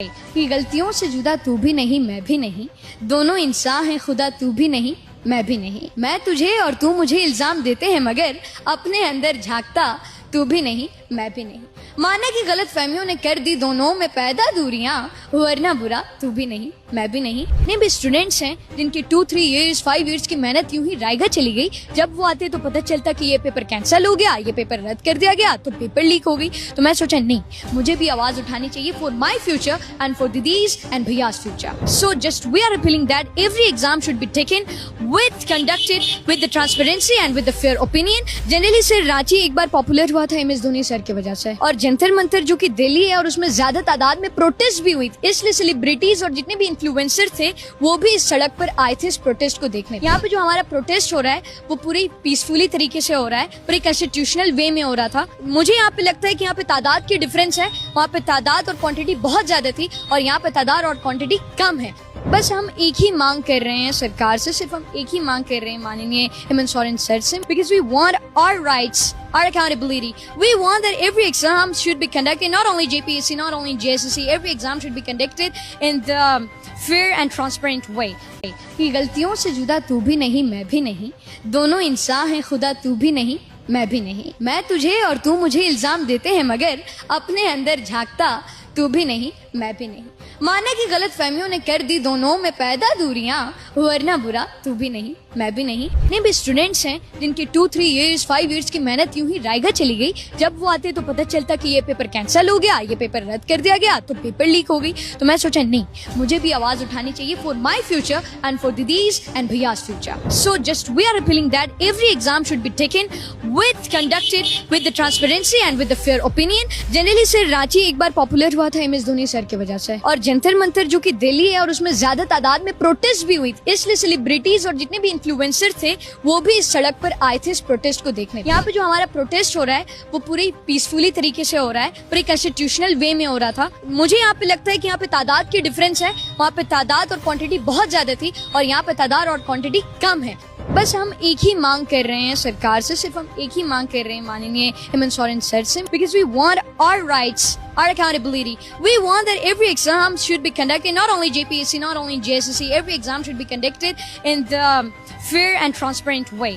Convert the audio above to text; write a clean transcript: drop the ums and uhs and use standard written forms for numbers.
कि गलतियों से जुदा तू भी नहीं मैं भी नहीं, दोनों इंसान हैं खुदा तू भी नहीं मैं भी नहीं। मैं तुझे और तू मुझे इल्जाम देते हैं मगर अपने अंदर झांकता तू भी नहीं मैं भी नहीं। माना कि गलत फहमियों ने कर दी दोनों में पैदा दूरियां, वरना बुरा तू भी नहीं मैं भी नहीं। इतने भी स्टूडेंट्स हैं जिनकी 2-3 इयर्स 5 इयर्स की मेहनत यूं ही रायगा चली गई। जब वो आते तो पता चलता कि ये पेपर कैंसिल हो गया, ये पेपर रद्द कर दिया गया, तो पेपर लीक हो गई। तो मैं सोचा नहीं, मुझे भी आवाज उठानी चाहिए for my future and for दीदीज एंड भैयास future. So just we are appealing that every exam should be taken with conducted with the transparency and with the fair opinion. Generally sir Ranchi एक बार पॉपुलर हुआ था MS Dhoni sir की वजह से, और जंतर मंतर जो कि दिल्ली है और उसमें ज्यादा तादाद में प्रोटेस्ट भी हुई, इसलिए सेलिब्रिटीज और जितने भी इन्फ्लुएंसर थे वो भी इस सड़क पर आए थे इस प्रोटेस्ट को देखने। यहाँ पे जो हमारा प्रोटेस्ट हो रहा है वो पूरी पीसफुली तरीके से हो रहा है, पर एक कॉन्स्टिट्यूशनल वे में हो रहा था। मुझे यहाँ पे लगता है कि यहाँ पे तादाद की डिफरेंस है, वहाँ पे तादाद और क्वांटिटी बहुत ज्यादा थी और यहाँ पे तादाद और क्वांटिटी कम है। बस हम एक ही मांग कर रहे हैं सरकार से, सिर्फ हम एक ही मांग कर रहे हैं माननीय हेमंत सोरेन सर से, because we want our rights, our accountability. We want that every exam should be conducted, not only JPSC, not only JSSC, every exam should be conducted in the fair and transparent way. कि गलतियों से जुदा तू भी नहीं मैं भी नहीं, दोनों इंसान हैं खुदा तू भी नहीं मैं भी नहीं। मैं तुझे और तू मुझे इल्जाम देते हैं मगर अपने अंदर झांकता तू भी नहीं मैं भी नहीं। माना कि गलत फहमियों ने कर दी दोनों में पैदा दूरियां, वरना बुरा तू भी नहीं मैं भी नहीं। इतने भी स्टूडेंट्स हैं जिनकी 2-3 इयर्स 5 इयर्स की मेहनत यूं ही रायगा चली गई। जब वो आते तो पता चलता कि ये पेपर कैंसिल हो गया, ये पेपर रद्द कर दिया गया, तो पेपर लीक हो गई। तो मैं सोचा नहीं, मुझे भी आवाज उठानी चाहिए for my future and for दीदीज एंड भैयास future. So just we are appealing that every exam should be taken with conducted with the transparency and with the fair opinion. Generally sir Ranchi एक बार पॉपुलर हुआ था MS Dhoni sir की वजह से, और जंतर मंतर जो कि दिल्ली है और उसमें ज्यादा तादाद में प्रोटेस्ट भी हुई, इसलिए सेलिब्रिटीज और जितने भी इन्फ्लुएंसर थे वो भी इस सड़क पर आए थे इस प्रोटेस्ट को देखने। यहाँ पे जो हमारा प्रोटेस्ट हो रहा है वो पूरी पीसफुली तरीके से हो रहा है, पर एक कॉन्स्टिट्यूशनल वे में हो रहा था। मुझे यहाँ पे लगता है कि यहाँ पे तादाद की डिफरेंस है, वहाँ पे तादाद और क्वांटिटी बहुत ज्यादा थी और यहाँ पे तादाद और क्वांटिटी कम है। बस हम एक ही मांग कर रहे हैं सरकार से, सिर्फ हम एक ही मांग कर रहे हैं माननीय हेमंत सोरेन सर से, because we want our rights, our accountability. We want that every exam should be conducted, not only JPSC, not only JSSC, every exam should be conducted in the fair and transparent way.